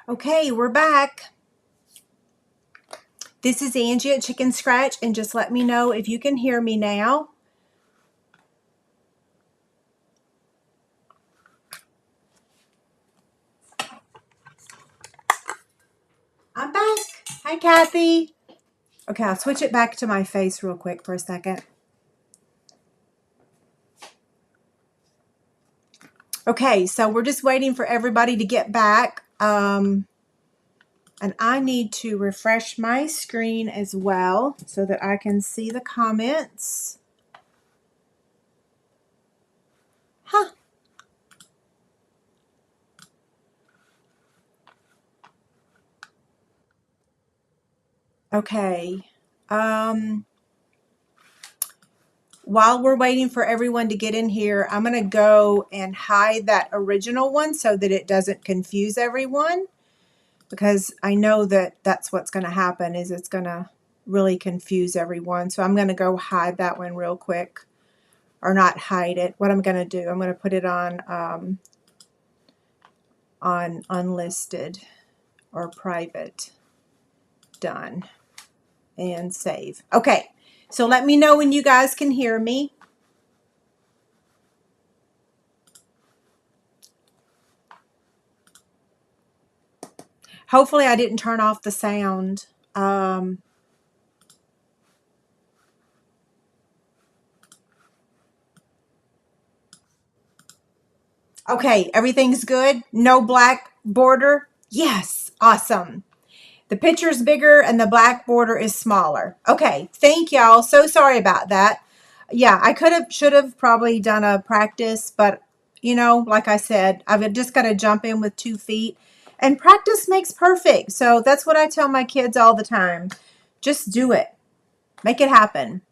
Okay, we're back. This is Angie at Chicken Scratch, and just let me know if you can hear me now. I'm back. Hi, Kathy. Okay, I'll switch it back to my face real quick for a second. Okay, so we're just waiting for everybody to get back. And I need to refresh my screen as well so that I can see the comments. Huh. Okay. While we're waiting for everyone to get in here, I'm going to go and hide that original one so that it doesn't confuse everyone, because I know that that's what's going to happen, is it's going to really confuse everyone. So I'm going to go hide that one real quick, or not hide it. What I'm going to do, I'm going to put it on unlisted or private. Done. And save. Okay, so let me know when you guys can hear me. Hopefully I didn't turn off the sound. Okay, everything's good. No black border. Yes, awesome. The picture's bigger and the black border is smaller. Okay, thank y'all. So sorry about that. Yeah, I should have probably done a practice, but you know, like I said, I've just got to jump in with 2 feet, and practice makes perfect. So that's what I tell my kids all the time. Just do it. Make it happen.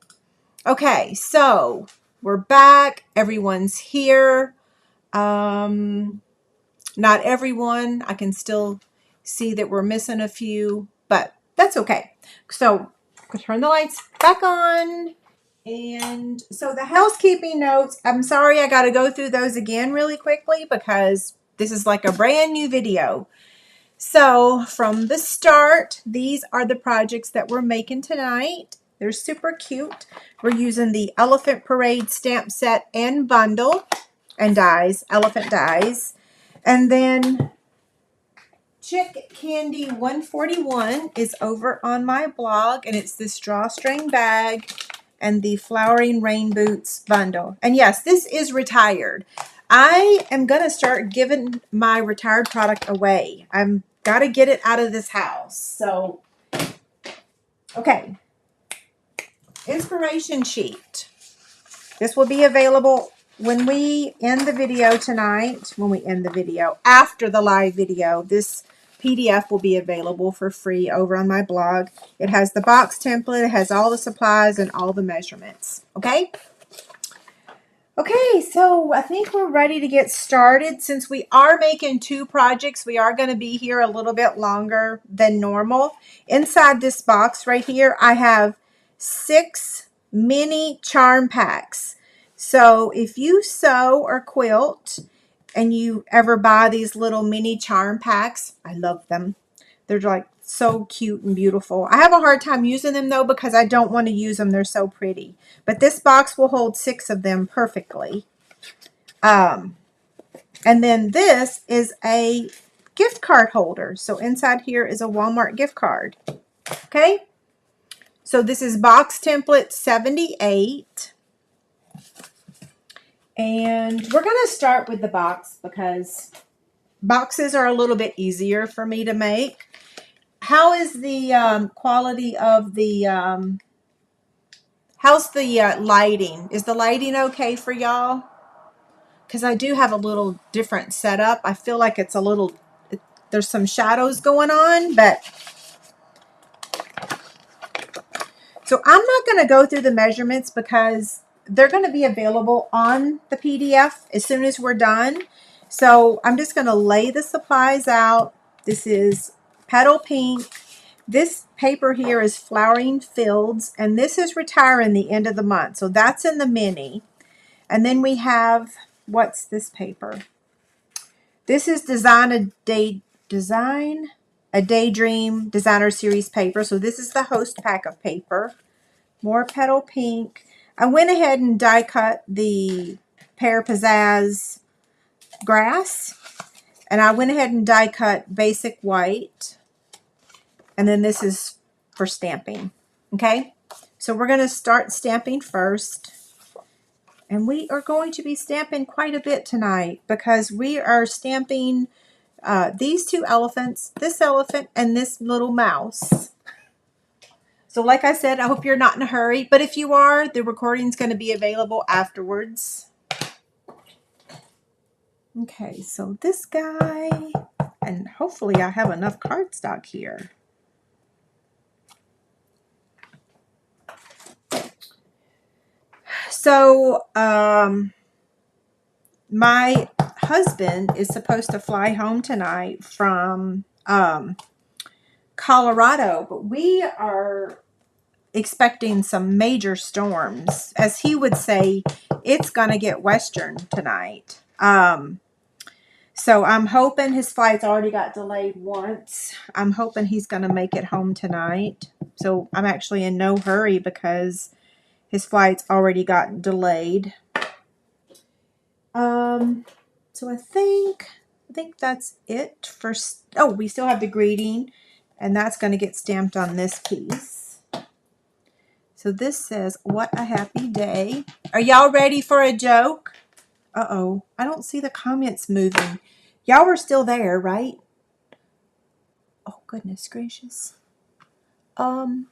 Okay, so we're back. Everyone's here. Not everyone. I can still see that we're missing a few, but that's okay. So I'll turn the lights back on. And so the housekeeping notes, I'm sorry I got to go through those again really quickly because this is like a brand new video. So from the start, these are the projects that we're making tonight. They're super cute. We're using the Elephant Parade stamp set and bundle and dies, elephant dies. And then Chick Candy 141 is over on my blog, and it's this drawstring bag and the Flowering Rain Boots bundle. And yes, this is retired. I am going to start giving my retired product away. I'm got to get it out of this house. So, okay. Inspiration sheet. This will be available when we end the video tonight. When we end the video, after the live video, this PDF will be available for free over on my blog. It has the box template, it has all the supplies and all the measurements. Okay? Okay, so I think we're ready to get started. Since we are making 2 projects, we are going to be here a little bit longer than normal. Inside this box right here, I have 6 mini charm packs. So if you sew or quilt and you ever buy these little mini charm packs, I love them. They're like so cute and beautiful. I have a hard time using them though because I don't want to use them. They're so pretty. But this box will hold 6 of them perfectly. And then this is a gift card holder. So inside here is a Walmart gift card. Okay. So this is box template 78. And we're going to start with the box because boxes are a little bit easier for me to make. How is the quality of the, how's the lighting? Is the lighting okay for y'all? Because I do have a little different setup. I feel like it's a little, there's some shadows going on, but. So I'm not going to go through the measurements because they're going to be available on the PDF as soon as we're done. So I'm just going to lay the supplies out. This is Petal Pink. This paper here is Flowering Fields, and this is retiring the end of the month. So that's in the mini. And then we have, what's this paper? This is Design a Design a Daydream Designer Series paper. So this is the host pack of paper. More Petal Pink. I went ahead and die cut the Pear Pizzazz grass. And I went ahead and die cut basic white. And then this is for stamping. Okay? So we're going to start stamping first. And we are going to be stamping quite a bit tonight because we are stamping these two elephants, this elephant, and this little mouse. So like I said, I hope you're not in a hurry. But if you are, the recording is going to be available afterwards. Okay, so this guy, and hopefully I have enough cardstock here. So, my husband is supposed to fly home tonight from Colorado, but we are expecting some major storms. As he would say, it's going to get western tonight. So I'm hoping his flight's already got delayed once. I'm hoping he's going to make it home tonight. So I'm actually in no hurry because his flight's already got delayed. So I think that's it for, oh, we still have the greeting, and that's going to get stamped on this piece. So this says, "What a happy day." Are y'all ready for a joke? Uh-oh, I don't see the comments moving. Y'all were still there, right? Oh, goodness gracious. Hold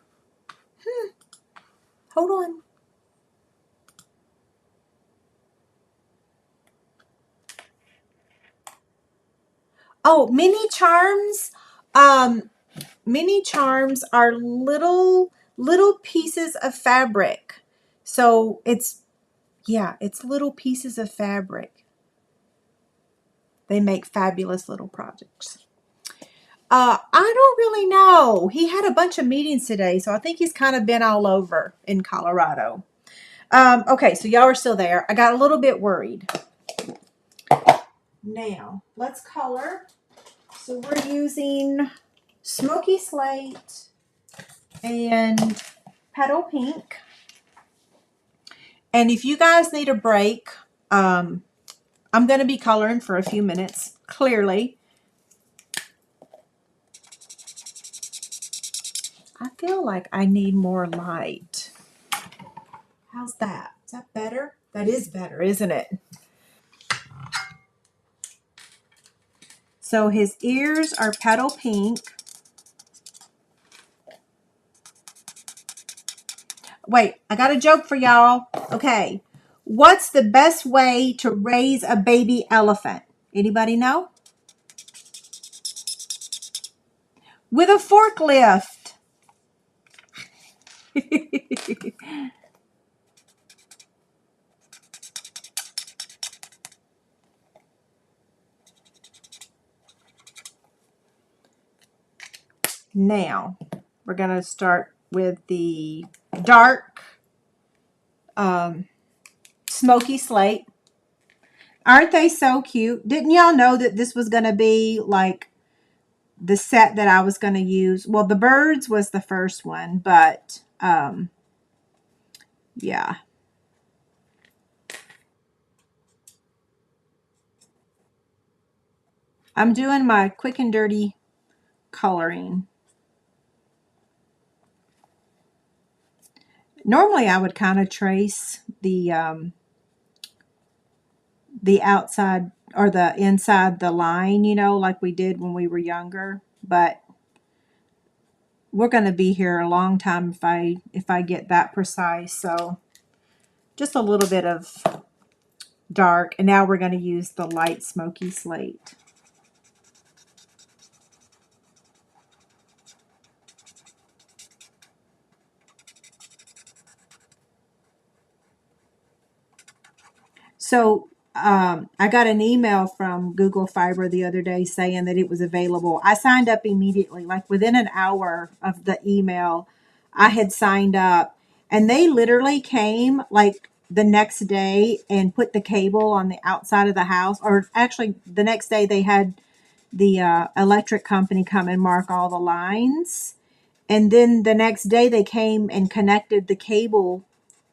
on. Oh, mini charms. Mini charms are little pieces of fabric. So it's little pieces of fabric. They make fabulous little projects. I don't really know. He had a bunch of meetings today, so I think he's kind of been all over in Colorado. Okay, so y'all are still there. I got a little bit worried. Now, let's color. So we're using Smoky Slate and Petal Pink. And if you guys need a break, I'm going to be coloring for a few minutes, clearly. I feel like I need more light. How's that? Is that better? That is better, isn't it? So his ears are Petal Pink. Wait, I got a joke for y'all. Okay. What's the best way to raise a baby elephant? Anybody know? With a forklift. Now, we're going to start with the dark Smoky Slate. Aren't they so cute? Didn't y'all know that this was going to be like the set that I was going to use? Well, the birds was the first one, but yeah. I'm doing my quick and dirty coloring. Normally I would kind of trace the outside or the inside the line, you know, like we did when we were younger, but we're going to be here a long time if I get that precise. So just a little bit of dark, and now we're going to use the light Smoky Slate. So I got an email from Google Fiber the other day saying that it was available. I signed up immediately, like within an hour of the email, I had signed up, and they literally came like the next day and put the cable on the outside of the house, or actually the next day they had electric company come and mark all the lines. And then the next day they came and connected the cable,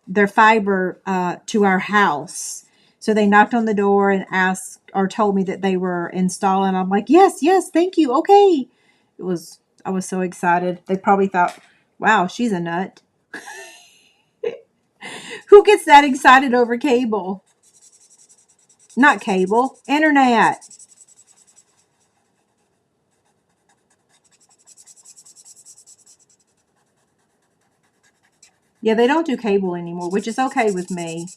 their fiber, to our house. So they knocked on the door and asked or told me that they were installing. I'm like, yes, yes, thank you. Okay. I was so excited. They probably thought, wow, she's a nut. Who gets that excited over cable? Not cable, internet. Yeah, they don't do cable anymore, which is okay with me.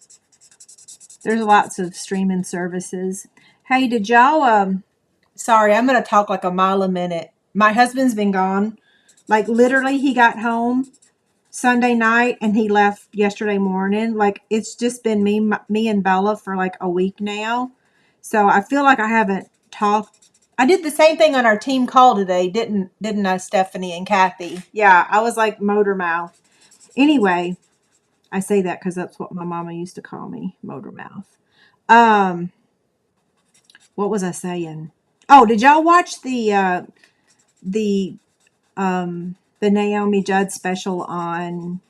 There's lots of streaming services. Hey, did y'all sorry, I'm going to talk like a mile a minute. My husband's been gone. Like literally he got home Sunday night and he left yesterday morning. Like it's just been me and Bella for like a week now. So I feel like I haven't talked. I did the same thing on our team call today, didn't I, Stephanie and Kathy? Yeah, I was like motor mouth. Anyway, I say that because that's what my mama used to call me, motor mouth. Um, what was I saying? Oh, did y'all watch the the Naomi Judd special on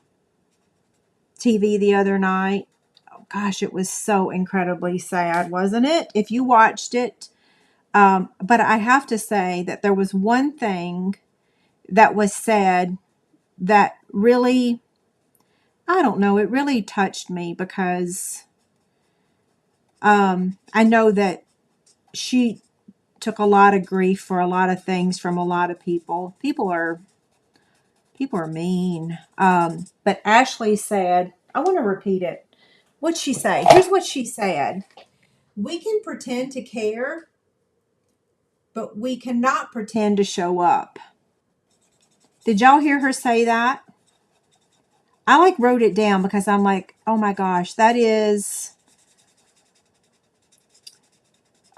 TV the other night? Oh, gosh, it was so incredibly sad, wasn't it? If you watched it, but I have to say that there was one thing that was said that really, I don't know, it really touched me because I know that she took a lot of grief for a lot of things from a lot of people. People are mean. But Ashley said, I want to repeat it. What'd she say? Here's what she said. We can pretend to care, but we cannot pretend to show up. Did y'all hear her say that? I like wrote it down because I'm like, oh my gosh, that is,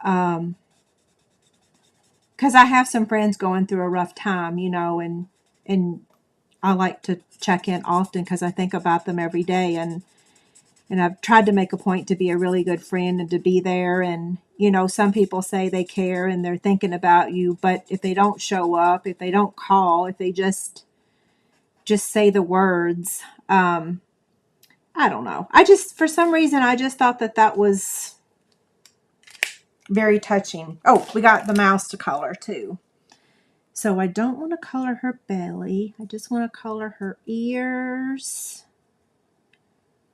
because I have some friends going through a rough time, and I like to check in often because I think about them every day, and I've tried to make a point to be a really good friend and to be there. And some people say they care and they're thinking about you, but if they don't show up, if they don't call, if they just say the words, I don't know. For some reason, I just thought that was very touching. Oh, we got the mouse to color too. So I don't want to color her belly. I just want to color her ears.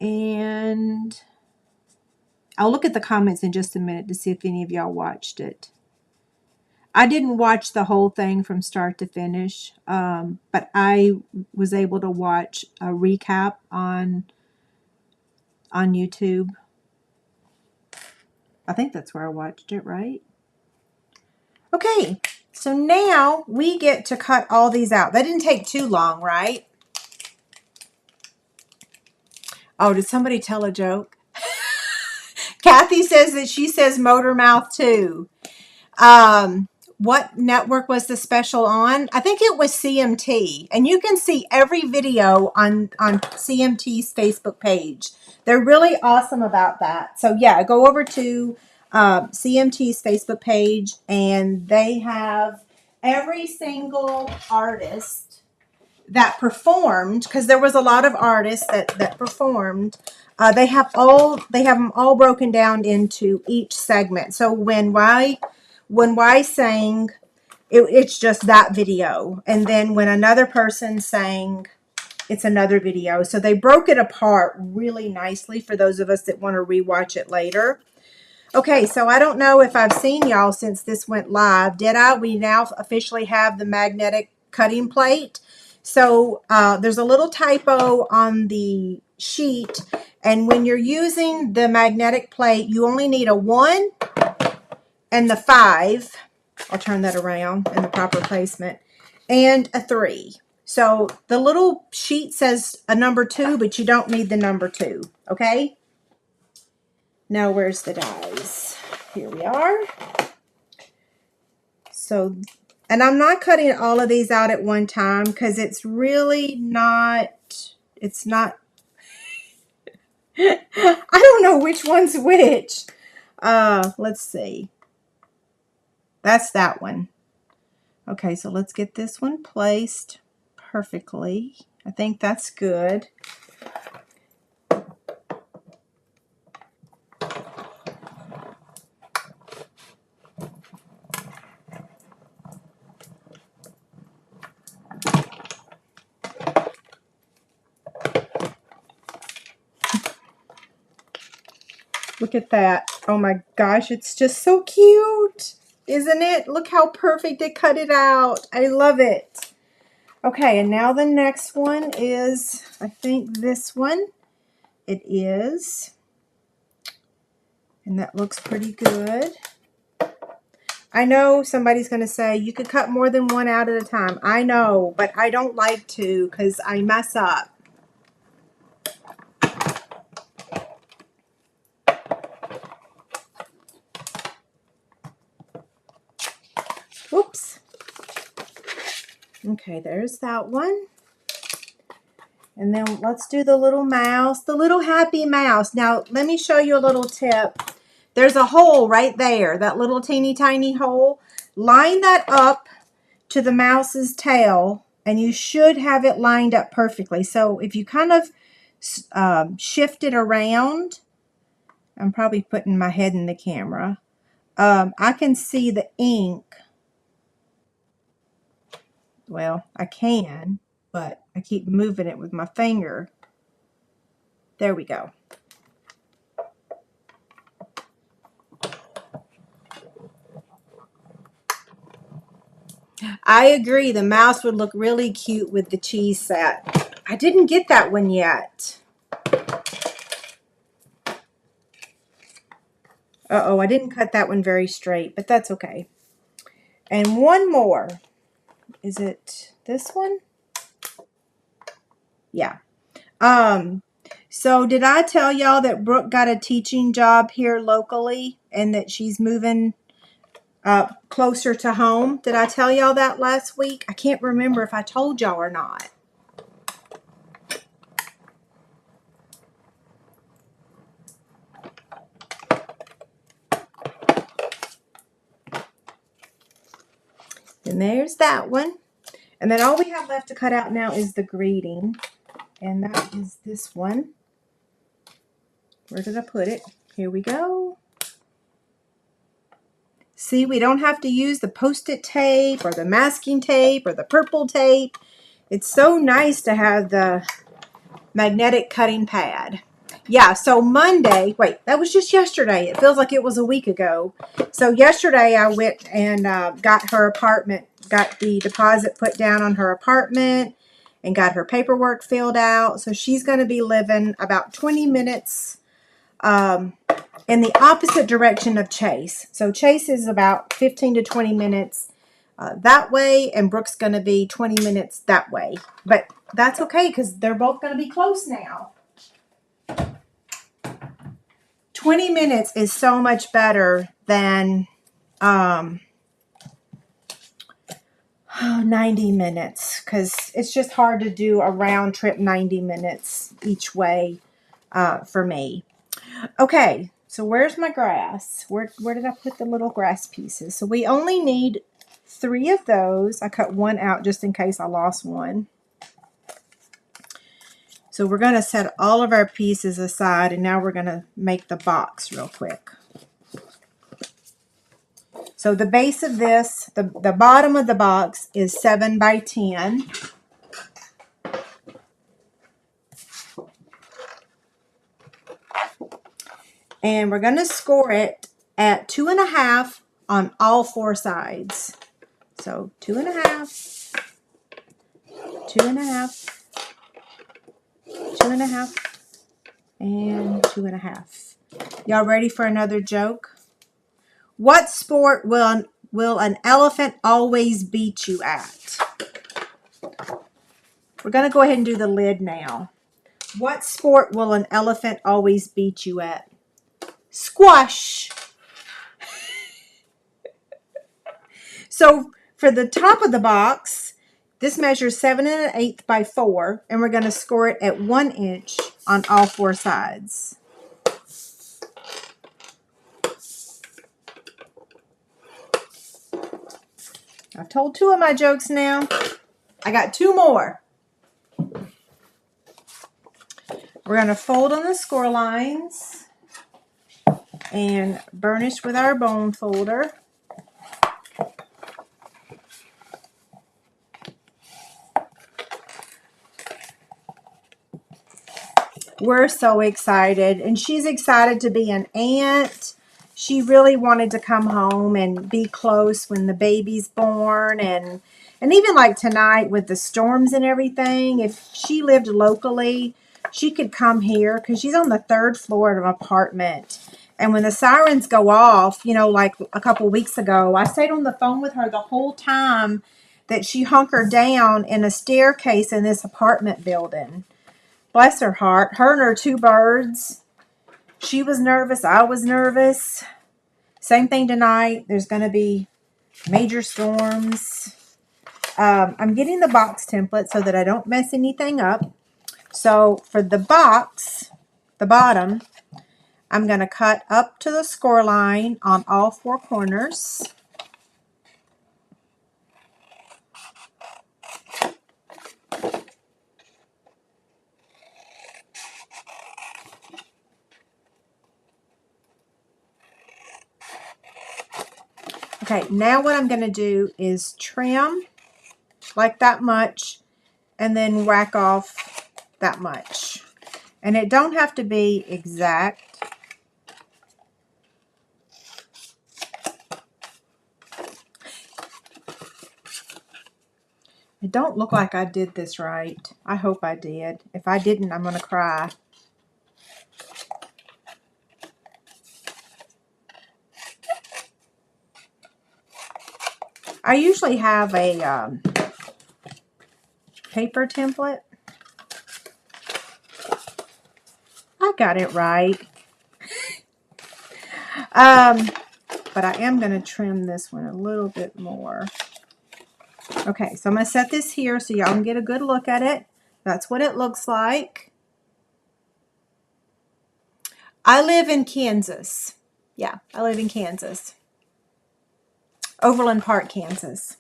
And I'll look at the comments in just a minute to see if any of y'all watched it. I didn't watch the whole thing from start to finish, but I was able to watch a recap on YouTube. I think that's where I watched it, right? Okay, so now we get to cut all these out. That didn't take too long, right? Oh, did somebody tell a joke? Kathy says that she says motor mouth too. What network was the special on? I think it was CMT. And you can see every video on CMT's Facebook page. They're really awesome about that. So yeah, go over to CMT's Facebook page and they have every single artist that performed, because there was a lot of artists that performed. They have them all broken down into each segment. So when Y sang, it's just that video, and then when another person sang, it's another video. So they broke it apart really nicely for those of us that want to rewatch it later. Okay, so I don't know if I've seen y'all since this went live. Did I? We now officially have the magnetic cutting plate. So there's a little typo on the sheet. And when you're using the magnetic plate, you only need a 1 and the 5. I'll turn that around in the proper placement. And a 3. So the little sheet says a number 2, but you don't need the number 2. Okay? Now where's the dies? Here we are. So, and I'm not cutting all of these out at one time because it's really not, it's not, I don't know which one's which. Let's see. That's that one. Okay, so let's get this one placed perfectly. I think that's good. Look at that. Oh my gosh, it's just so cute, isn't it? Look how perfect it cut it out. I love it. Okay, and now the next one is, I think this one. It is. And that looks pretty good. I know somebody's going to say, you could cut more than one out at a time. I know, but I don't like to because I mess up. Oops. Okay, there's that one. And then let's do the little mouse, the little happy mouse. Now, let me show you a little tip. There's a hole right there, that little teeny tiny hole. Line that up to the mouse's tail, and you should have it lined up perfectly. So if you kind of shift it around, I'm probably putting my head in the camera. I can see the ink. Well, I can, but I keep moving it with my finger. There we go. I agree. The mouse would look really cute with the cheese set. I didn't get that one yet. Uh-oh, I didn't cut that one very straight, but that's okay. And one more. Is it this one? Yeah. So did I tell y'all that Brooke got a teaching job here locally and that she's moving closer to home? Did I tell y'all that last week? I can't remember if I told y'all or not. And there's that one. And then all we have left to cut out now is the greeting. And that is this one. Where did I put it? Here we go. See, we don't have to use the Post-it tape or the masking tape or the purple tape. It's so nice to have the magnetic cutting pad. Yeah, so Monday, wait, that was just yesterday. It feels like it was a week ago. So yesterday I went and got her apartment, got the deposit put down on her apartment and got her paperwork filled out. So she's going to be living about 20 minutes in the opposite direction of Chase. So Chase is about 15 to 20 minutes that way, and Brooke's going to be 20 minutes that way. But that's okay because they're both going to be close now. 20 minutes is so much better than 90 minutes because it's just hard to do a round trip 90 minutes each way for me. Okay, so where's my grass? Where did I put the little grass pieces? So we only need 3 of those. I cut one out just in case I lost one. So we're going to set all of our pieces aside, and now we're going to make the box real quick. So the base of this, the bottom of the box is 7 by 10. And we're going to score it at 2.5 on all 4 sides. So 2.5, 2.5, 2.5, and 2.5. Y'all ready for another joke? What sport will an elephant always beat you at? We're going to go ahead and do the lid now. What sport will an elephant always beat you at? Squash. So for the top of the box, this measures 7 1/8 by 4, and we're going to score it at 1 inch on all 4 sides. I've told 2 of my jokes now. I got 2 more. We're going to fold on the score lines and burnish with our bone folder. We're so excited, and she's excited to be an aunt. She really wanted to come home and be close when the baby's born, and even like tonight with the storms and everything, if she lived locally, she could come here because she's on the 3rd floor of an apartment. And when the sirens go off, you know, like a couple weeks ago, I stayed on the phone with her the whole time that she hunkered down in a staircase in this apartment building. Bless her heart. Her and her 2 birds. She was nervous. I was nervous. Same thing tonight. There's going to be major storms. I'm getting the box template so that I don't mess anything up. So for the box, the bottom, I'm going to cut up to the score line on all 4 corners. Okay, now what I'm going to do is trim like that much and then whack off that much. And it don't have to be exact. It don't look like I did this right. I hope I did. If I didn't, I'm going to cry. I usually have a paper template. I got it right. But I am going to trim this one a little bit more. Okay, so I'm going to set this here so y'all can get a good look at it. That's what it looks like. I live in Kansas. Yeah, I live in Kansas. Overland Park, Kansas.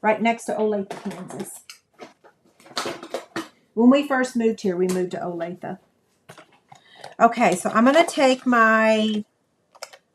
Right next to Olathe, Kansas. When we first moved here, we moved to Olathe. Okay, so I'm going to take my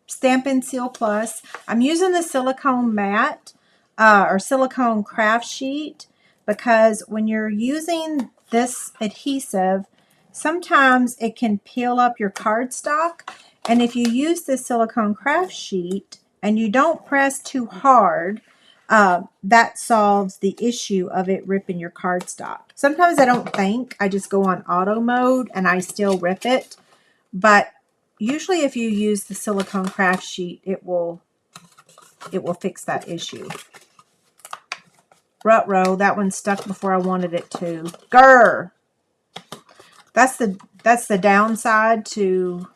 Stampin' Seal Plus. I'm using the silicone mat or silicone craft sheet because when you're using this adhesive, sometimes it can peel up your cardstock. And if you use this silicone craft sheet and you don't press too hard, that solves the issue of it ripping your cardstock. Sometimes I don't think. I just go on auto mode and I still rip it. But usually if you use the silicone craft sheet, it will fix that issue. Ruh-roh, that one stuck before I wanted it to. Grr! That's the downside to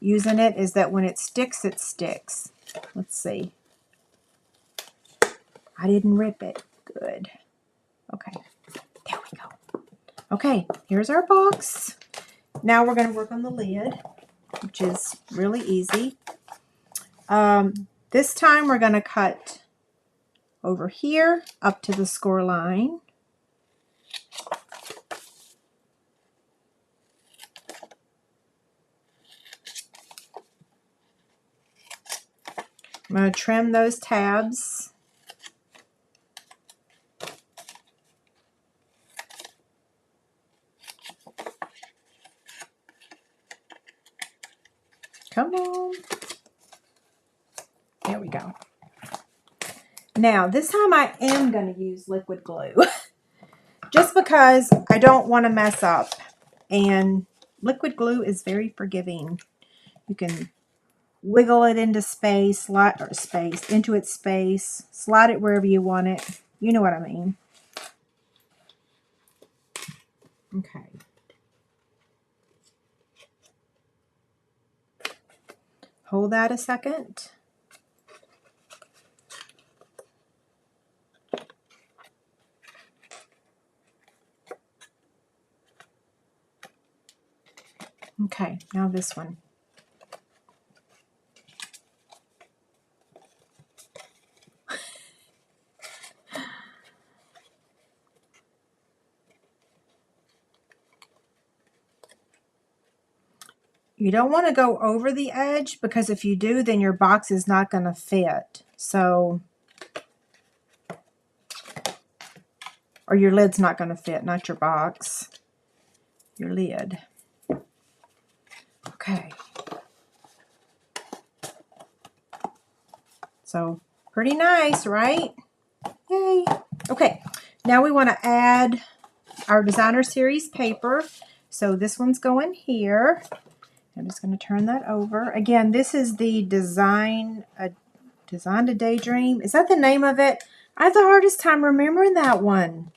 using it, is that when it sticks, it sticks. Let's see. I didn't rip it. Good. Okay. There we go. Okay, here's our box. Now we're going to work on the lid, which is really easy. This time we're going to cut over here up to the score line. I'm going to trim those tabs. Come on. There we go. Now, this time I am going to use liquid glue. Just because I don't want to mess up. And liquid glue is very forgiving. You can wiggle it into space, into its space, slide it wherever you want it. You know what I mean. Okay. Hold that a second. Okay, now this one. You don't want to go over the edge, because if you do, then your box is not going to fit. So, or your lid's not going to fit, not your box, your lid. Okay. So, pretty nice, right? Yay. Okay, now we want to add our designer series paper. So this one's going here. I'm just going to turn that over. Again, this is the Design to Daydream. Is that the name of it? I have the hardest time remembering that one.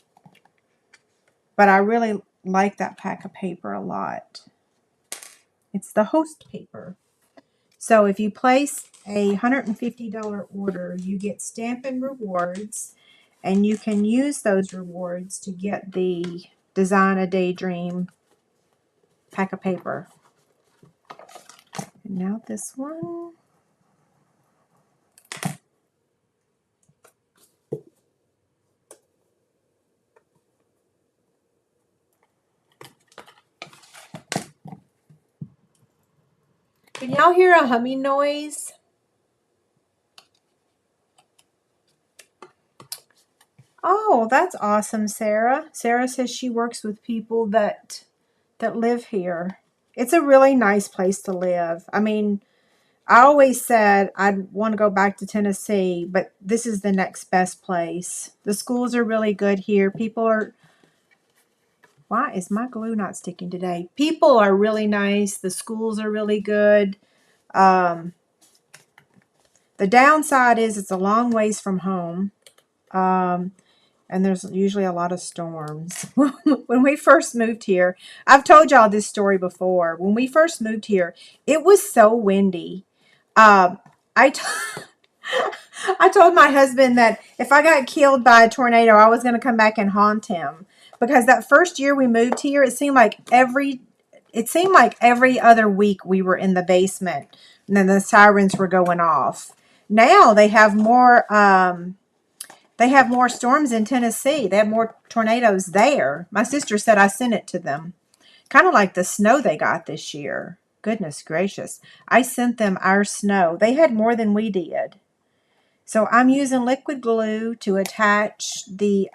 But I really like that pack of paper a lot. It's the host paper. So if you place a $150 order, you get Stampin' Rewards, and you can use those rewards to get the Design a Daydream pack of paper. And now this one. Can y'all hear a humming noise? Oh, that's awesome, Sarah. Sarah says she works with people that live here. It's a really nice place to live. I mean, I always said I'd want to go back to Tennessee, but this is the next best place. The schools are really good here. People are... Why is my glue not sticking today? People are really nice. The schools are really good. The downside is it's a long ways from home. And there's usually a lot of storms. When we first moved here, I've told y'all this story before. When we first moved here, it was so windy. I told my husband that if I got killed by a tornado, I was going to come back and haunt him. Because that first year we moved here, it seemed like every other week we were in the basement. And then the sirens were going off. Now they have more... They have more storms in Tennessee. They have more tornadoes there. My sister said I sent it to them. Kind of like the snow they got this year. Goodness gracious. I sent them our snow. They had more than we did. So I'm using liquid glue to attach the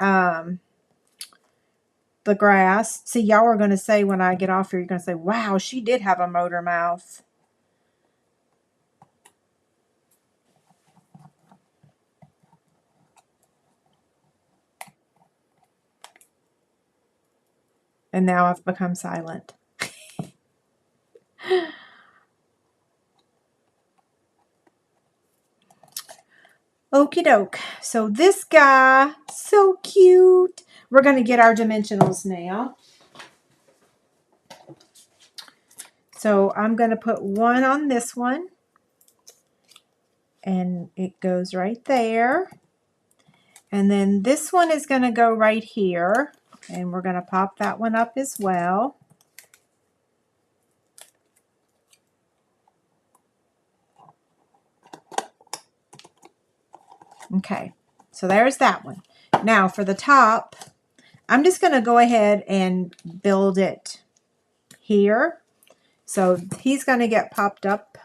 grass. See, y'all are going to say when I get off here, you're going to say, wow, she did have a motor mouth. And now I've become silent. Okie doke. So this guy, so cute. We're going to get our dimensionals now. So I'm going to put one on this one. And it goes right there. And then this one is going to go right here. And we're going to pop that one up as well. Okay, so there's that one. Now for the top, I'm just going to go ahead and build it here. So he's going to get popped up.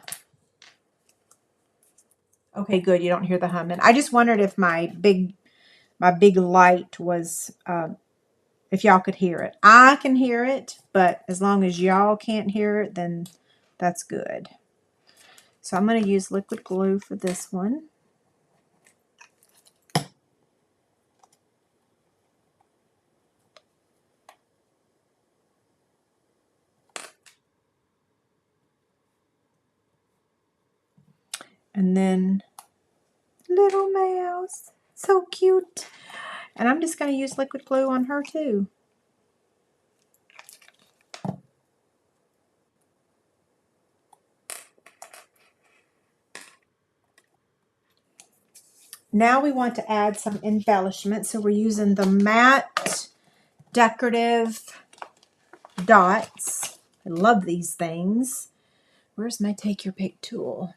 Okay, good. You don't hear the humming. I just wondered if my big light was, if y'all could hear it. I can hear it, but as long as y'all can't hear it, then that's good. So I'm going to use liquid glue for this one. And then little mouse, so cute. And I'm just going to use liquid glue on her too. Now we want to add some embellishment. So we're using the matte decorative dots. I love these things. Where's my take your pick tool?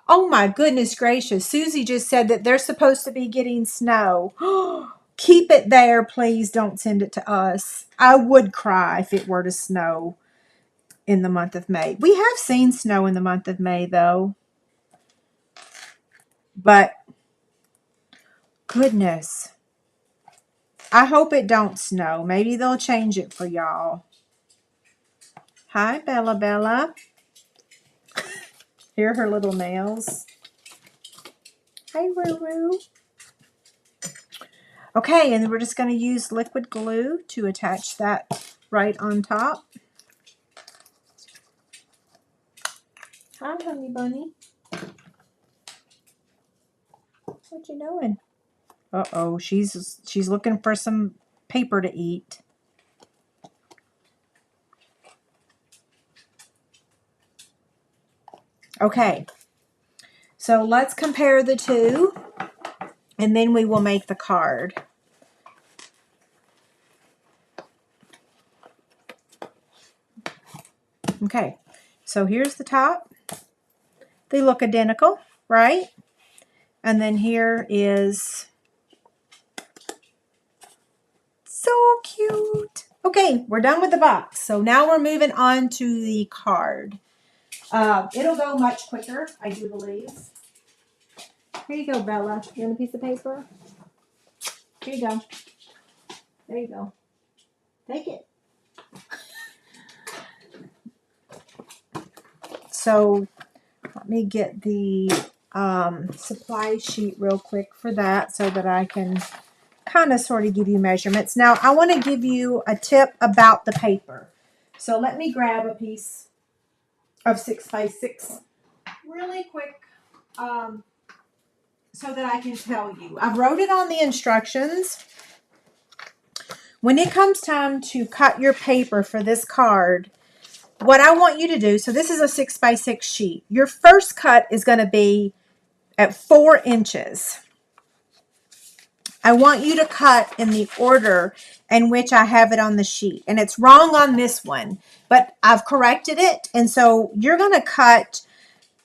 Oh my goodness gracious. Susie just said that they're supposed to be getting snow. Keep it there, please. Don't send it to us. I would cry if it were to snow. in the month of May. We have seen snow in the month of May though. But goodness, I hope it don't snow. Maybe they'll change it for y'all. Hi, Bella Bella. Here are her little nails. Hi, Roo Roo. Okay, and we're just going to use liquid glue to attach that right on top. Hi, honey bunny. What you doing? Uh-oh, she's looking for some paper to eat. Okay, so let's compare the two, and then we will make the card. Okay, so here's the top. They look identical, right? And then here is so cute. Okay, we're done with the box. So now we're moving on to the card. It'll go much quicker, I do believe. Here you go, Bella. You want a piece of paper? Here you go. There you go. Take it. So let me get the supply sheet real quick for that so that I can kind of sort of give you measurements. Now, I want to give you a tip about the paper. So let me grab a piece of 6x6 really quick so that I can tell you. I wrote it on the instructions. When it comes time to cut your paper for this card, what I want you to do, so this is a 6x6 sheet. Your first cut is going to be at 4 inches. I want you to cut in the order in which I have it on the sheet. And it's wrong on this one, but I've corrected it. And so you're going to cut,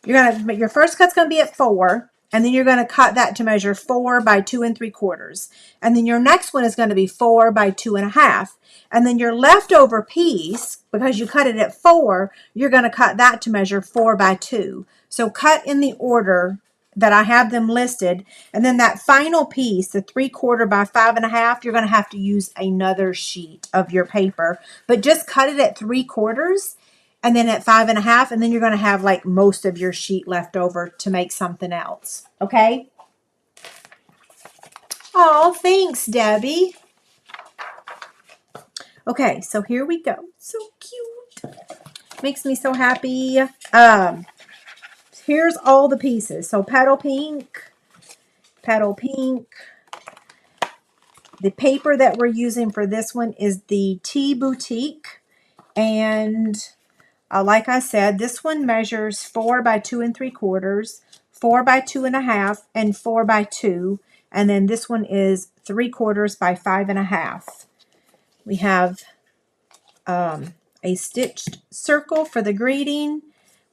your first cut's going to be at 4. And then you're going to cut that to measure 4 by 2 3/4. And then your next one is going to be 4 by 2 1/2. And then your leftover piece, because you cut it at 4, you're going to cut that to measure 4 by 2. So cut in the order that I have them listed. And then that final piece, the 3/4 by 5 1/2, you're going to have to use another sheet of your paper. But just cut it at 3/4 and then at 5 1/2, and then you're going to have like most of your sheet left over to make something else. Okay? Oh, thanks, Debbie. Okay, so here we go. So cute. Makes me so happy. Here's all the pieces. So petal pink. The paper that we're using for this one is the Tea Boutique. And like I said, this one measures 4 by 2 3/4, 4 by 2 1/2, and 4 by 2. And then this one is 3/4 by 5 1/2. We have a stitched circle for the greeting.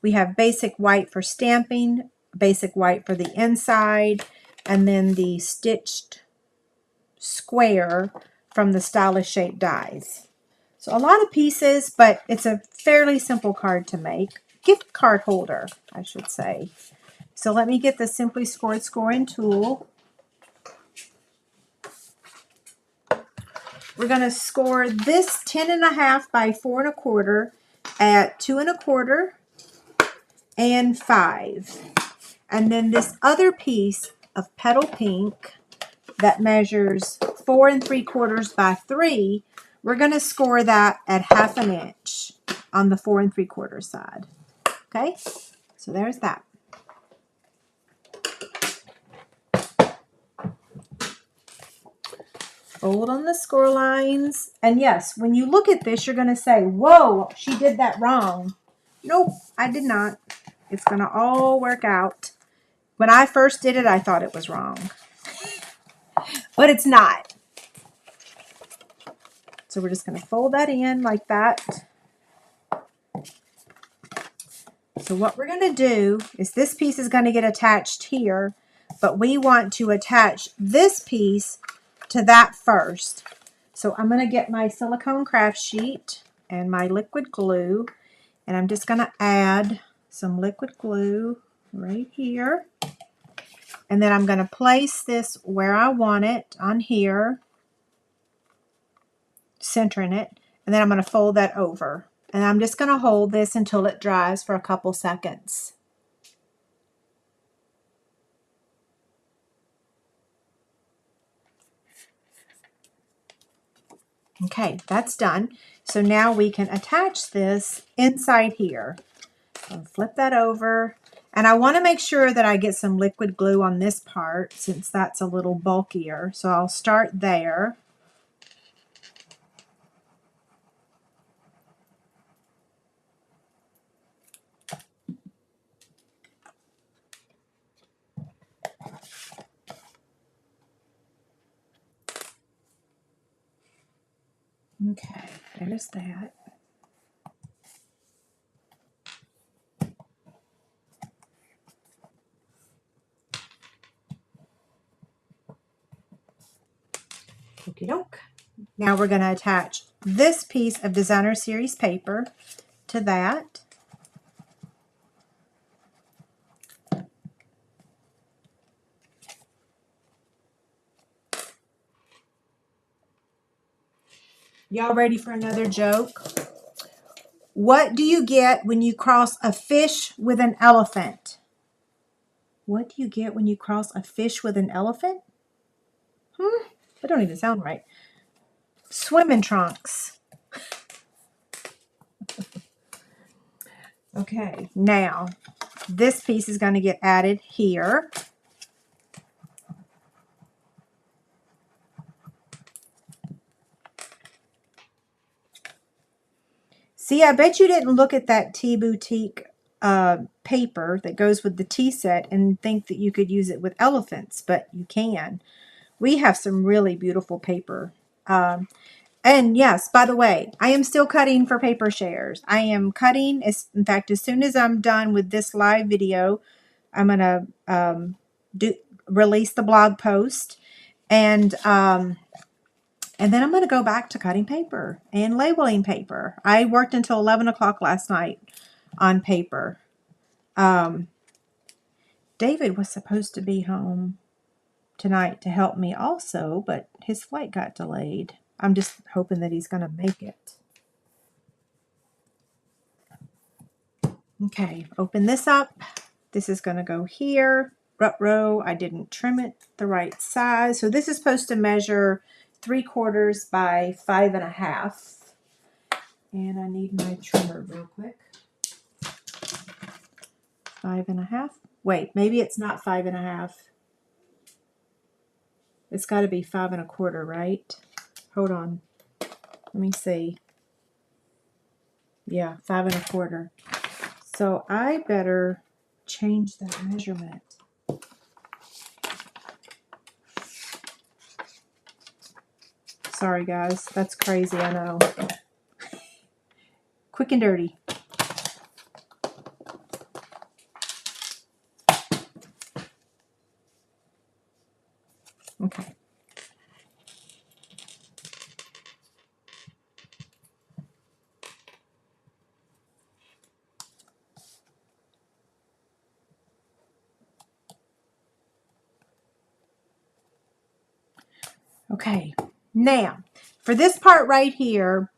We have basic white for stamping, basic white for the inside, and then the stitched square from the Stylish Shape dies. So a lot of pieces, but it's a fairly simple card to make. Gift card holder, I should say. So let me get the Simply Scored scoring tool. We're going to score this 10 1/2 by 4 1/4 at 2 1/4 and 5. And then this other piece of petal pink that measures 4 3/4 by 3, we're going to score that at 1/2 inch on the 4 3/4 side. Okay, so there's that. Fold on the score lines. And yes, when you look at this, you're going to say, whoa, she did that wrong. Nope, I did not. It's going to all work out. When I first did it, I thought it was wrong. But it's not. So we're just going to fold that in like that. So what we're going to do is this piece is going to get attached here, but we want to attach this piece to that first. So I'm going to get my silicone craft sheet and my liquid glue, And I'm just going to add some liquid glue right here. And then I'm going to place this where I want it on here, centering it. And then I'm going to fold that over. And I'm just going to hold this until it dries for a couple seconds. Okay, that's done. So now we can attach this inside here. So flip that over. And I want to make sure that I get some liquid glue on this part since that's a little bulkier. So I'll start there. Okay, there's that. Okie doke. Now we're going to attach this piece of Designer Series paper to that. Y'all ready for another joke? What do you get when you cross a fish with an elephant? What do you get when you cross a fish with an elephant? That don't even sound right. Swimming trunks. Okay, now this piece is going to get added here. See, I bet you didn't look at that Tea Boutique paper that goes with the tea set and think that you could use it with elephants, but you can. We have some really beautiful paper. And yes, by the way, I am still cutting for paper shares. I am cutting, in fact, as soon as I'm done with this live video, I'm going to release the blog post. And then I'm going to go back to cutting paper and labeling paper. I worked until 11 o'clock last night on paper. David was supposed to be home tonight to help me also, but his flight got delayed. I'm just hoping that he's going to make it. Okay, open this up. This is going to go here. Ruh-roh, I didn't trim it the right size. So this is supposed to measure 3/4 by 5.5. And I need my trimmer real quick. 5.5. Wait, maybe it's not 5.5. It's got to be 5.25, right? Hold on. Let me see. Yeah, 5.25. So I better change that measurement. Sorry, guys. That's crazy, I know. Quick and dirty. Okay. Okay, now for this part right here,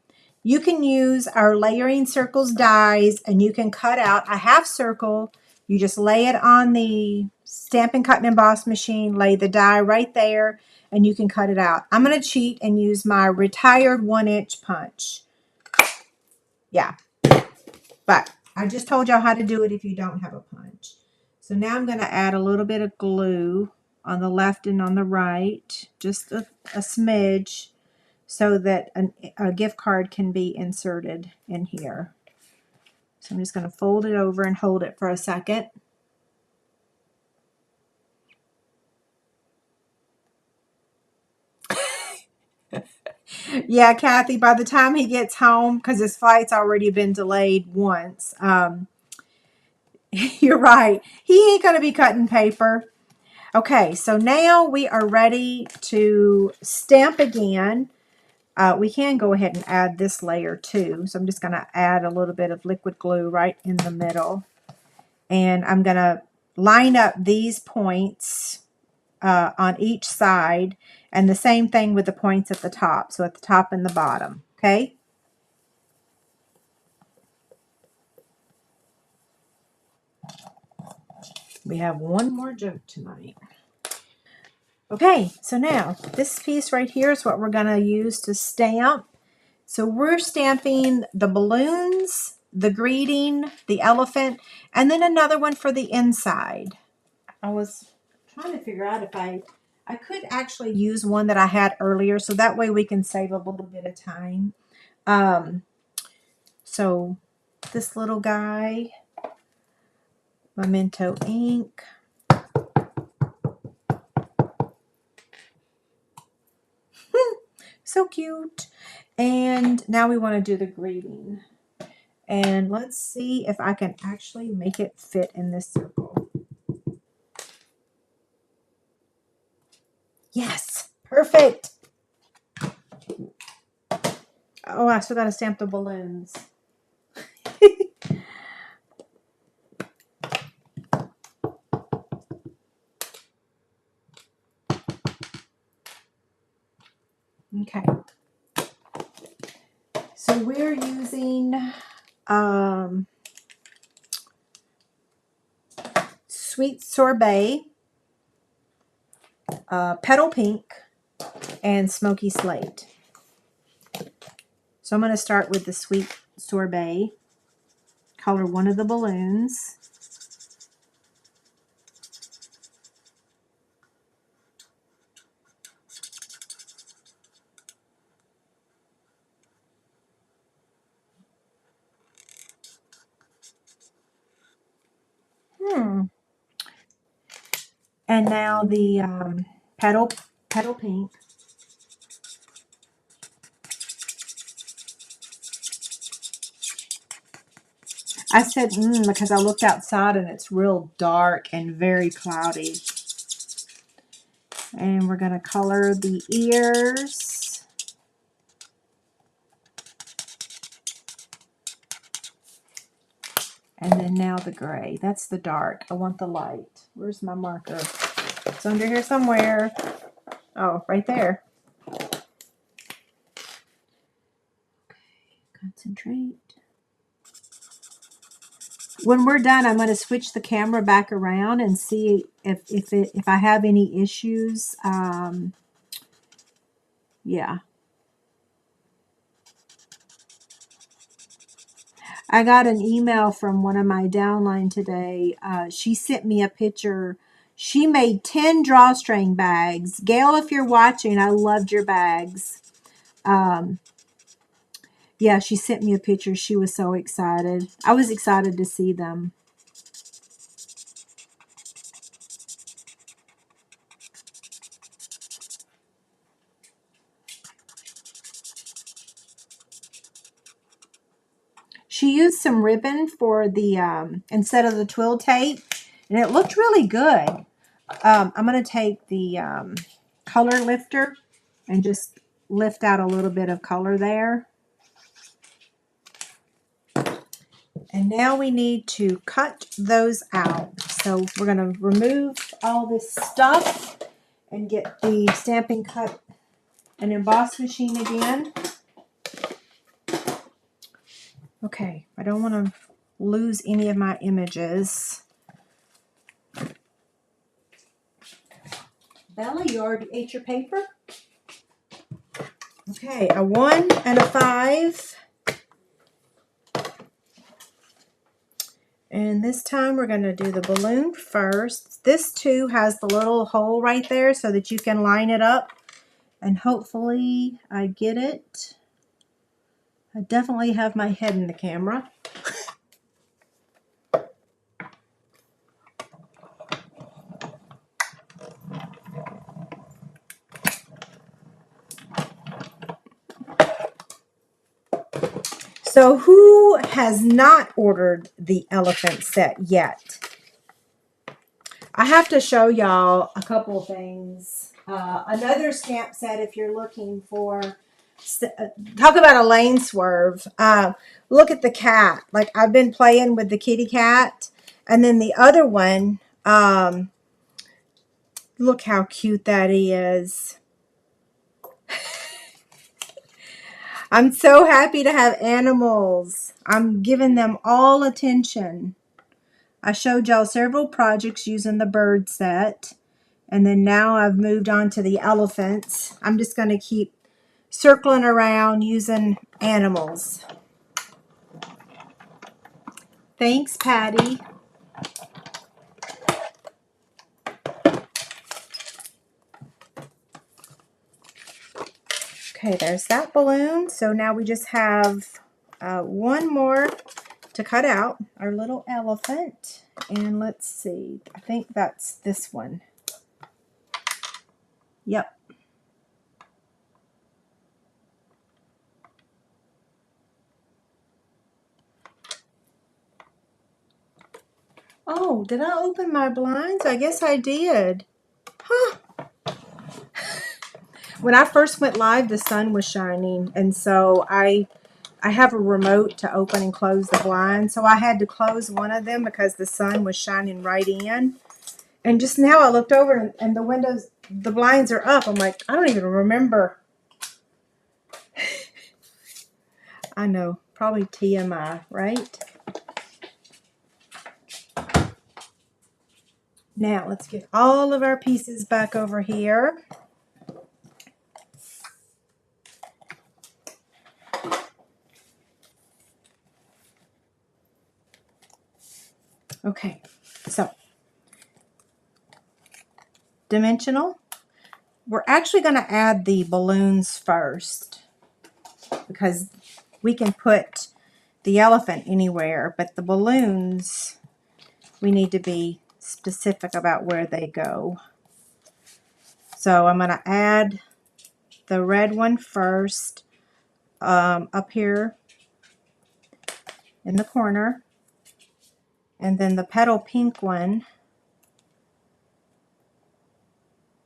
you can use our layering circles dies and you can cut out a half circle. You just lay it on the Stampin' Cut and Emboss machine, lay the die right there, and you can cut it out. I'm going to cheat and use my retired 1-inch punch. Yeah, but I just told y'all how to do it if you don't have a punch. So now I'm going to add a little bit of glue on the left and on the right, just a smidge, so that a gift card can be inserted in here. So I'm just going to fold it over and hold it for a second. Yeah, Kathy, by the time he gets home, because his flight's already been delayed once, you're right. He ain't going to be cutting paper. Okay, so now we are ready to stamp again. We can go ahead and add this layer too. So I'm just going to add a little bit of liquid glue right in the middle. And I'm going to line up these points on each side, and the same thing with the points at the top. So at the top and the bottom, okay? We have one more joke tonight. Okay, so now this piece right here is what we're going to use to stamp. So we're stamping the balloons, the greeting, the elephant, and then another one for the inside. I was trying to figure out if I could actually use one that I had earlier, so that way we can save a little bit of time. So this little guy, Memento ink. So cute. And now we want to do the greeting. And let's see if I can actually make it fit in this circle. Yes, perfect. Oh, I still got to stamp the balloons. Okay. So we're using Sweet Sorbet, Petal Pink, and Smoky Slate. So I'm going to start with the Sweet Sorbet. Color one of the balloons. And now the petal pink. I said because I looked outside and it's real dark and very cloudy. And we're going to color the ears. And then now the gray. That's the dark. I want the light. Where's my marker? It's under here somewhere. Oh, right there. Okay, concentrate. When we're done, I'm going to switch the camera back around and see if I have any issues. Yeah. I got an email from one of my downline today. She sent me a picture. She made 10 drawstring bags. Gail, if you're watching, I loved your bags. Yeah, she sent me a picture. She was so excited. I was excited to see them. She used some ribbon for the, instead of the twill tape, and it looked really good. I'm going to take the color lifter and just lift out a little bit of color there. And now we need to cut those out. So we're going to remove all this stuff and get the Stampin' Cut and Emboss machine again. Okay, I don't want to lose any of my images. Bella, you already ate your paper? Okay, a 1 and a 5. And this time we're going to do the balloon first. This too has the little hole right there so that you can line it up. And hopefully I get it. I definitely have my head in the camera. So who has not ordered the elephant set yet? I have to show y'all a couple things. Another stamp set if you're looking for talk about a lane swerve. Look at the cat. Like, I've been playing with the kitty cat. And then the other one, look how cute that is. I'm so happy to have animals. I'm giving them all attention. I showed y'all several projects using the bird set. And then now I've moved on to the elephants. I'm just going to keep circling around using animals. Thanks, Patty. Okay, there's that balloon. So now we just have one more to cut out, our little elephant. And let's see, I think that's this one. Yep. Oh, did I open my blinds? I guess I did. Huh. When I first went live, the sun was shining, and so I have a remote to open and close the blinds, so I had to close one of them because the sun was shining right in. And just now I looked over and the windows, the blinds are up. I'm like, I don't even remember. I know, probably TMI, right? Now let's get all of our pieces back over here. Okay, so dimensional. We're actually going to add the balloons first because we can put the elephant anywhere, but the balloons, we need to be specific about where they go. So I'm going to add the red one first up here in the corner, and then the petal pink one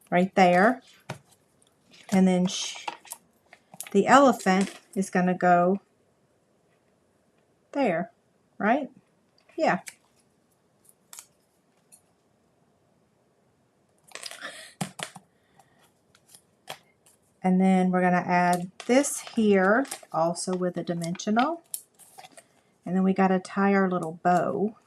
right there, and then the elephant is going to go there, right? Yeah. And then we're going to add this here also with a dimensional. And then we got to tie our little bow.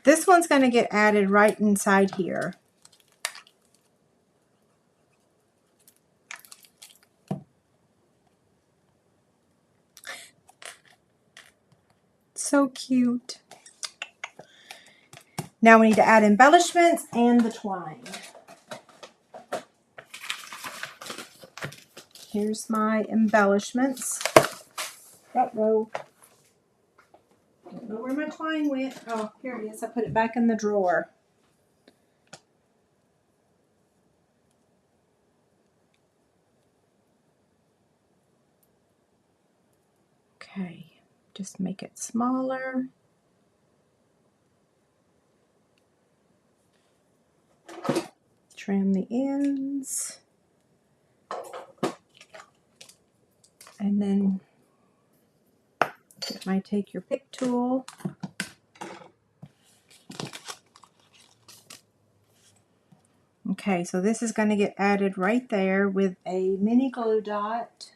This one's going to get added right inside here. So cute. Now we need to add embellishments and the twine. Here's my embellishments. Uh-oh. Don't know where my twine went. Oh, here it is. I put it back in the drawer. Okay, just make it smaller. Trim the ends. And then it might take your pick tool. Okay, so this is going to get added right there with a mini glue dot.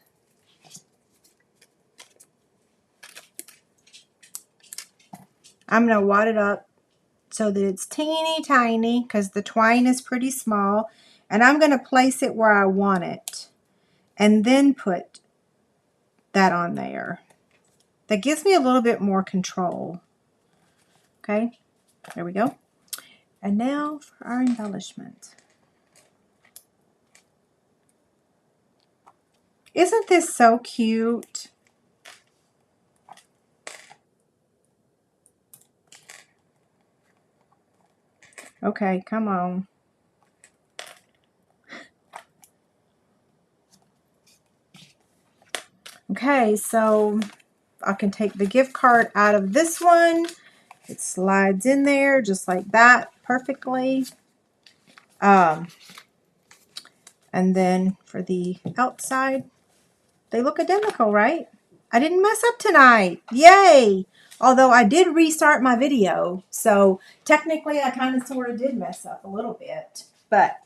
I'm going to wad it up so that it's teeny tiny because the twine is pretty small. And I'm going to place it where I want it and then put that on there. That gives me a little bit more control. Okay, there we go. And now for our embellishment. Isn't this so cute? Okay, come on. Okay, so I can take the gift card out of this one. It slides in there just like that perfectly. And then for the outside, they look identical, right? I didn't mess up tonight. Yay! Although I did restart my video, so technically I kind of sort of did mess up a little bit, but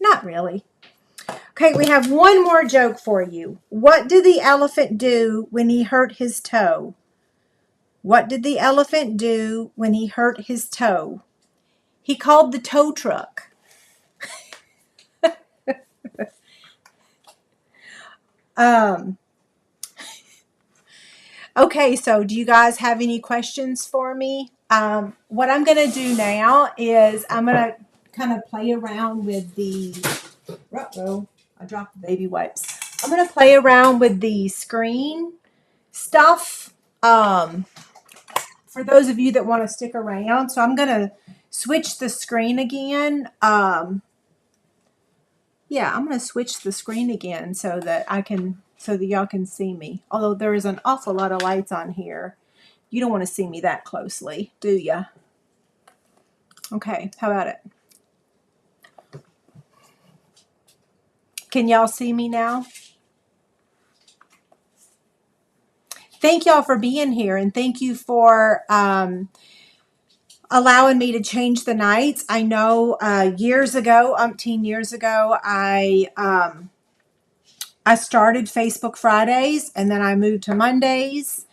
not really. Okay, we have one more joke for you. What did the elephant do when he hurt his toe? What did the elephant do when he hurt his toe? He called the tow truck. Okay, so do you guys have any questions for me? What I'm going to do now is I'm going to kind of play around with the, uh-oh, I dropped the baby wipes. I'm going to play around with the screen stuff for those of you that want to stick around. So I'm going to switch the screen again. Yeah, I'm going to switch the screen again so that y'all can see me. Although there is an awful lot of lights on here. You don't want to see me that closely, do ya? Okay, how about it? Can y'all see me now? Thank y'all for being here, and thank you for allowing me to change the nights. I know years ago, umpteen years ago, I started Facebook Fridays, and then I moved to Mondays,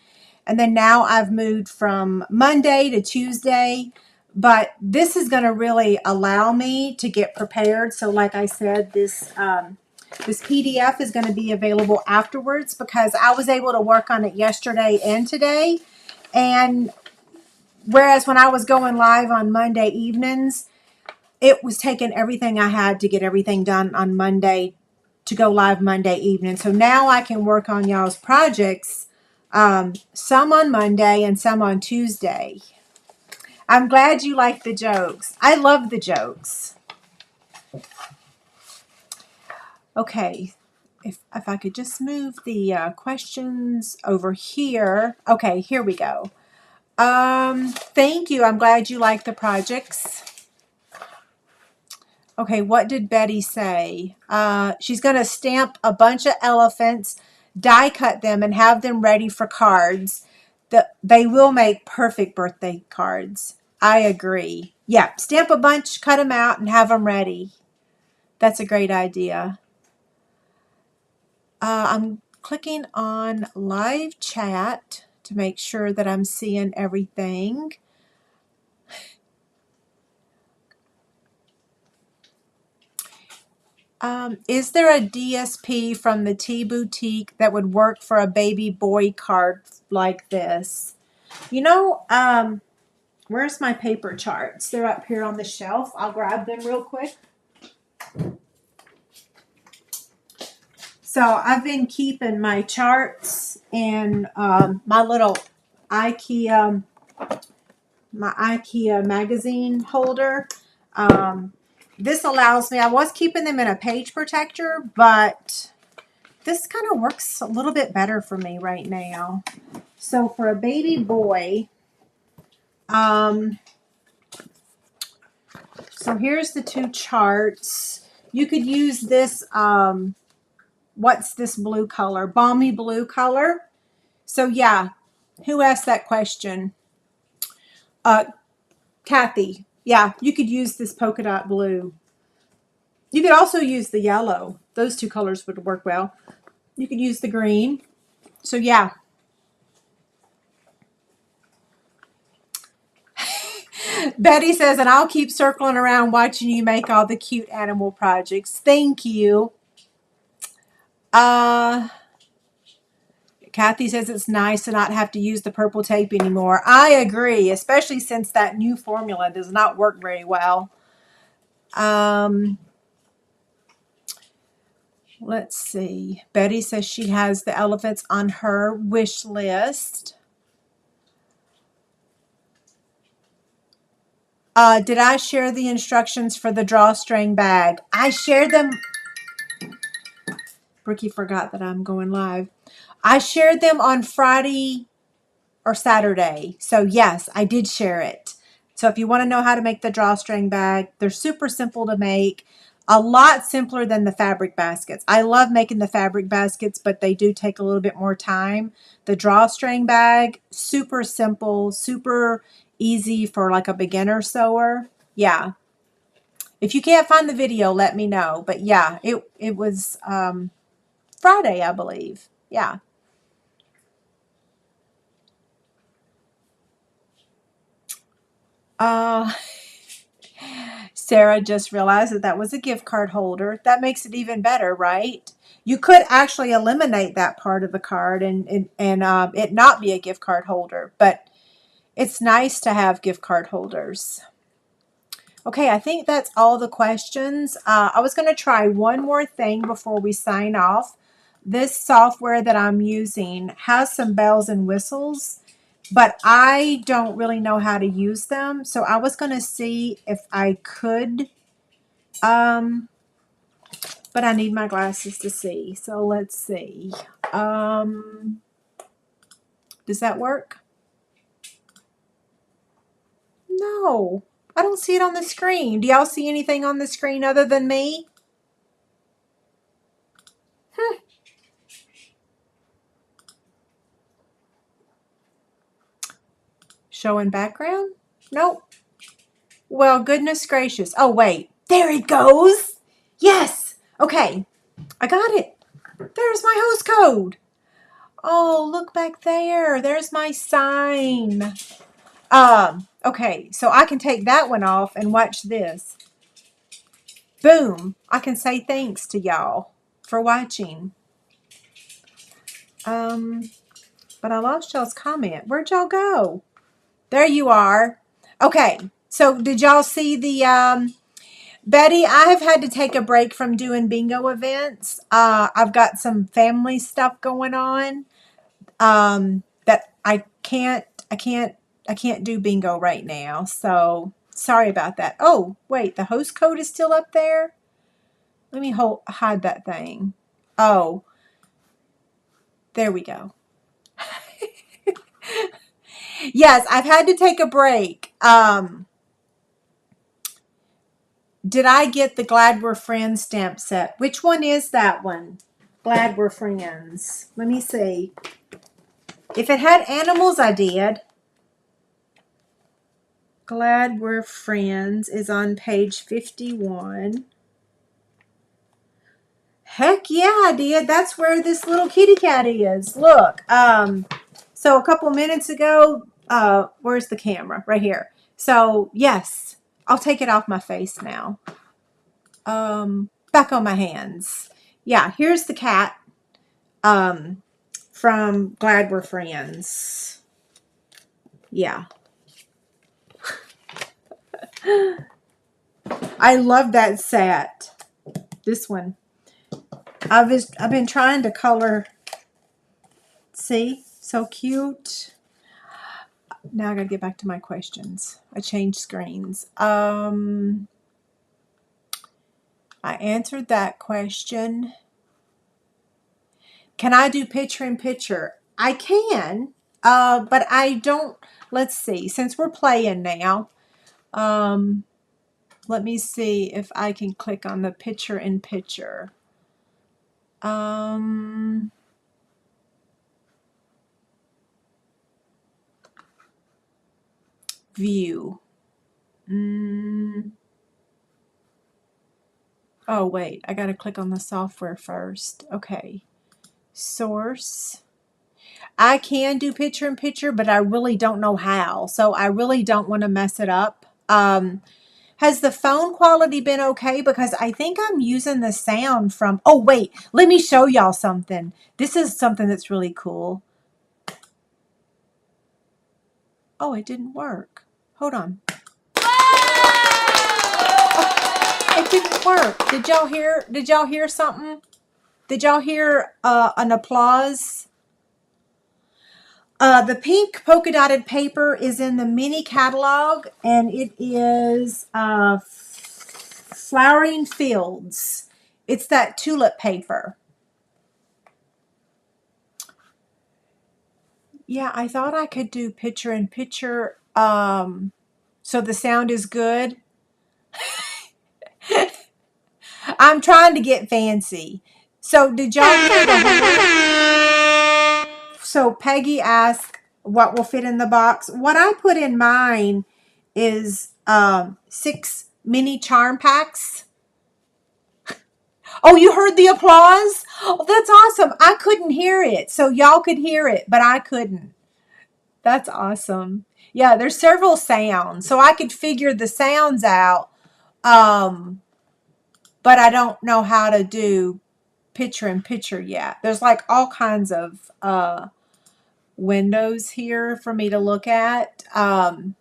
and then now I've moved from Monday to Tuesday. But this is going to really allow me to get prepared. So like I said, this PDF is going to be available afterwards because I was able to work on it yesterday and today. And whereas when I was going live on Monday evenings, it was taking everything I had to get everything done on Monday to go live Monday evening. So now I can work on y'all's projects, some on Monday and some on Tuesday. I'm glad you like the jokes. I love the jokes. Okay, if I could just move the questions over here. Okay, here we go. Thank you. I'm glad you like the projects. Okay, what did Betty say? She's going to stamp a bunch of elephants, die cut them, and have them ready for cards. They will make perfect birthday cards. I agree. Yeah, stamp a bunch, cut them out, and have them ready. That's a great idea. I'm clicking on live chat to make sure that I'm seeing everything. Is there a DSP from the Tea Boutique that would work for a baby boy card like this? You know, where's my paper charts? They're up here on the shelf. I'll grab them real quick. So I've been keeping my charts in my little IKEA magazine holder. This allows me, I was keeping them in a page protector, but this kind of works a little bit better for me right now. So for a baby boy, so here's the two charts. You could use this, what's this blue color? Balmy blue color. So yeah, who asked that question? Kathy. Yeah, you could use this polka dot blue. You could also use the yellow. Those two colors would work well. You could use the green. So yeah. Betty says, and I'll keep circling around watching you make all the cute animal projects. Thank you. Kathy says it's nice to not have to use the purple tape anymore. I agree, especially since that new formula does not work very well. Let's see. Betty says she has the elephants on her wish list. Did I share the instructions for the drawstring bag? I shared them. Brookie forgot that I'm going live. I shared them on Friday or Saturday. So yes, I did share it. So if you want to know how to make the drawstring bag, they're super simple to make. A lot simpler than the fabric baskets. I love making the fabric baskets, but they do take a little bit more time. The drawstring bag, super simple, super easy for like a beginner sewer. Yeah. If you can't find the video, let me know. But yeah, it was Friday, I believe. Yeah. Uh, Sarah just realized that that was a gift card holder. That makes it even better, right? You could actually eliminate that part of the card and it not be a gift card holder, but it's nice to have gift card holders. Okay, I think that's all the questions. I was going to try one more thing before we sign off. This software that I'm using has some bells and whistles, but I don't really know how to use them. So I was going to see if I could, but I need my glasses to see. So let's see. Does that work? No, I don't see it on the screen. Do y'all see anything on the screen other than me? Showing background? Nope. Well, goodness gracious. Oh, wait. There it goes. Yes. Okay. I got it. There's my host code. Oh, look back there. There's my sign. Okay. So I can take that one off and watch this. Boom. I can say thanks to y'all for watching. But I lost y'all's comment. Where'd y'all go? There you are. Okay. So did y'all see the, Betty, I have had to take a break from doing bingo events. I've got some family stuff going on that I can't do bingo right now. So sorry about that. Oh, wait, the host code is still up there. Let me hide that thing. Oh, there we go. Yes, I've had to take a break. Did I get the Glad We're Friends stamp set? Which one is that one? Glad We're Friends. Let me see. If it had animals, I did. Glad We're Friends is on page 51. Heck yeah, I did. That's where this little kitty cat is. Look. So a couple minutes ago, where's the camera? Right here. So yes, I'll take it off my face now. Back on my hands. Yeah, here's the cat. From Glad We're Friends. Yeah. I love that set. This one. I've been trying to color. See? So cute. Now I gotta get back to my questions. I changed screens. I answered that question. Can I do picture in picture? I can, but I don't. Let's see. Since we're playing now, let me see if I can click on the picture in picture. View. Oh, wait. I got to click on the software first. Okay. Source. I can do picture in picture, but I really don't know how. So I really don't want to mess it up. Has the phone quality been okay? Because I think I'm using the sound from... Oh, wait. Let me show y'all something. This is something that's really cool. Oh, it didn't work. Hold on. Oh, it didn't work. Did y'all hear something? Did y'all hear an applause? The pink polka dotted paper is in the mini catalog, and it is Flowering Fields. It's that tulip paper. Yeah, I thought I could do picture in picture. So the sound is good. I'm trying to get fancy. So did y'all hear the homework? So Peggy asked what will fit in the box. What I put in mine is 6 mini charm packs. Oh, you heard the applause? Oh, that's awesome. I couldn't hear it. So y'all could hear it, but I couldn't. That's awesome. Yeah, there's several sounds. So I could figure the sounds out. But I don't know how to do picture in picture yet. There's like all kinds of windows here for me to look at. I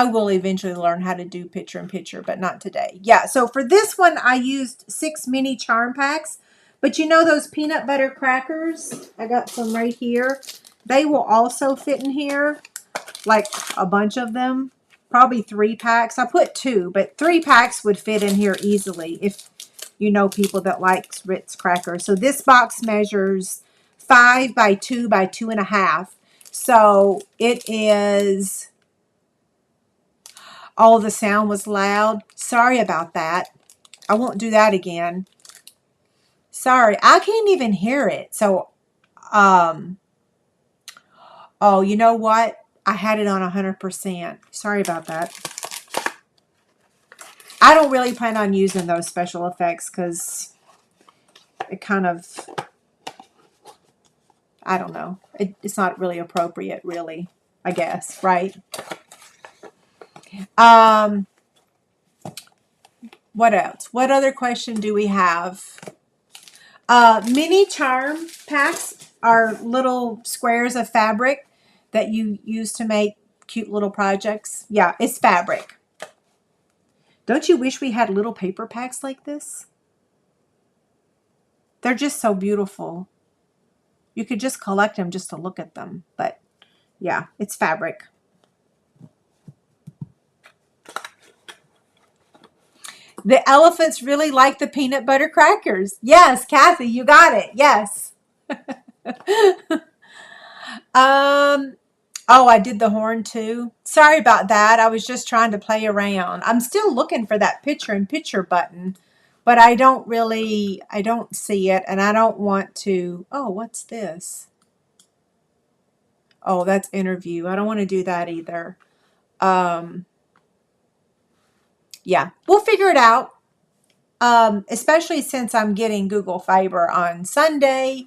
will eventually learn how to do picture in picture, but not today. Yeah, so for this one, I used 6 mini charm packs. But you know those peanut butter crackers? I got some right here. They will also fit in here, like a bunch of them. Probably 3 packs. I put 2, but 3 packs would fit in here easily if you know people that like Ritz crackers. So this box measures 5 by 2 by 2.5. So it is... Oh, the sound was loud. Sorry about that. I won't do that again. Sorry, I can't even hear it. So, oh, you know what? I had it on 100%. Sorry about that. I don't really plan on using those special effects because it kind of, I don't know. It's not really appropriate, really, I guess, right? What else? What other question do we have? Mini charm packs are little squares of fabric that you use to make cute little projects. Yeah, it's fabric. Don't you wish we had little paper packs like this? They're just so beautiful. You could just collect them just to look at them. But yeah, it's fabric. The elephants really like the peanut butter crackers. Yes, Kathy, you got it. Yes. Oh, I did the horn too. Sorry about that. I was just trying to play around. I'm still looking for that picture in picture button, but I don't see it, and I don't want to. Oh, what's this? Oh, that's interview. I don't want to do that either. Yeah, we'll figure it out. Especially since I'm getting Google Fiber on Sunday,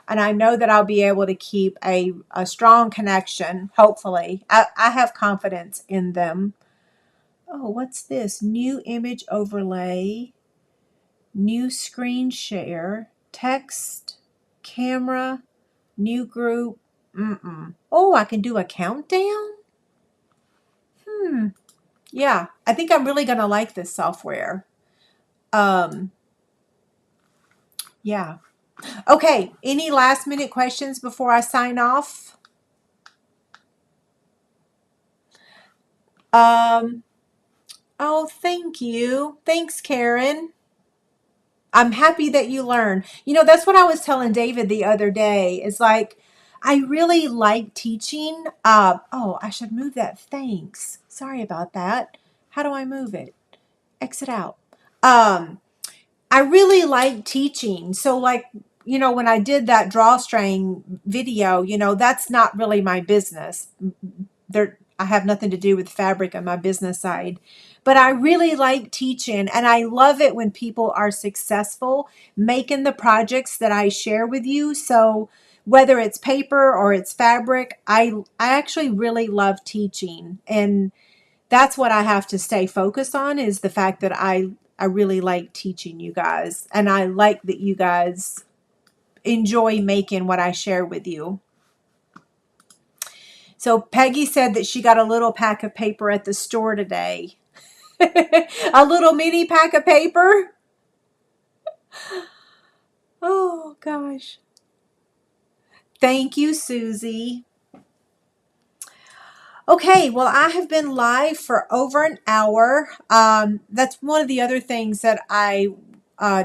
and I know that I'll be able to keep a strong connection, hopefully. I have confidence in them. Oh, what's this? New image overlay, new screen share, text, camera, new group. Oh, I can do a countdown? Yeah, I think I'm really going to like this software. Yeah. Okay, any last minute questions before I sign off? Oh, thank you. Thanks, Karen. I'm happy that you learn. You know, that's what I was telling David the other day. It's like, I really like teaching. Oh, I should move that. Thanks. Sorry about that. How do I move it? Exit out. I really like teaching. So like, you know, when I did that drawstring video, you know, that's not really my business. I have nothing to do with fabric on my business side. But I really like teaching, and I love it when people are successful making the projects that I share with you. So whether it's paper or it's fabric, I actually really love teaching. And that's what I have to stay focused on, is the fact that I really like teaching you guys. And I like that you guys enjoy making what I share with you. So Peggy said that she got a little pack of paper at the store today. A little mini pack of paper. Oh, gosh. Thank you, Susie. Okay, well, I have been live for over an hour. That's one of the other things that I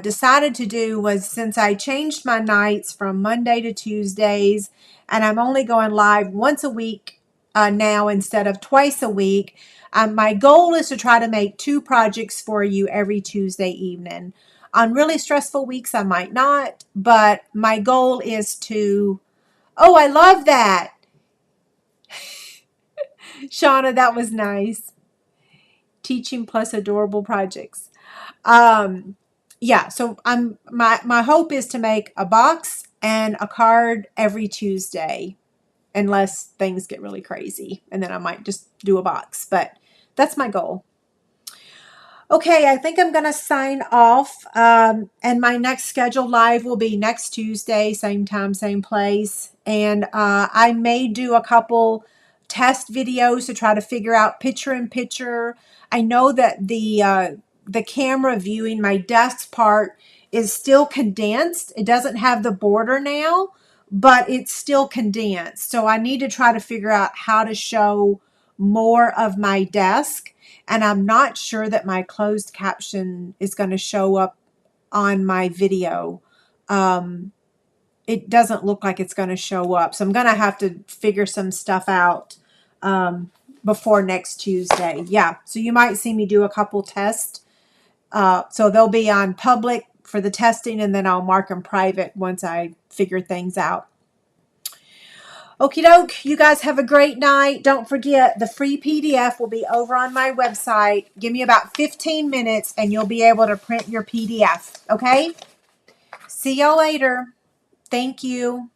decided to do was, since I changed my nights from Monday to Tuesdays, and I'm only going live once a week now instead of twice a week, my goal is to try to make 2 projects for you every Tuesday evening. On really stressful weeks, I might not, but my goal is to, oh, I love that. Shauna, that was nice. Teaching plus adorable projects. Yeah, so my hope is to make a box and a card every Tuesday, unless things get really crazy, and then I might just do a box, but that's my goal. Okay, I think I'm going to sign off, and my next scheduled live will be next Tuesday, same time, same place, and I may do a couple test videos to try to figure out picture-in-picture. I know that the camera viewing my desk part is still condensed. It doesn't have the border now, but it's still condensed. So I need to try to figure out how to show more of my desk. And I'm not sure that my closed caption is going to show up on my video. It doesn't look like it's going to show up. So I'm going to have to figure some stuff out before next Tuesday. Yeah, so you might see me do a couple tests. So they'll be on public for the testing, and then I'll mark them private once I figure things out. Okie doke, you guys have a great night. Don't forget, the free PDF will be over on my website. Give me about 15 minutes and you'll be able to print your PDF, okay? See y'all later. Thank you.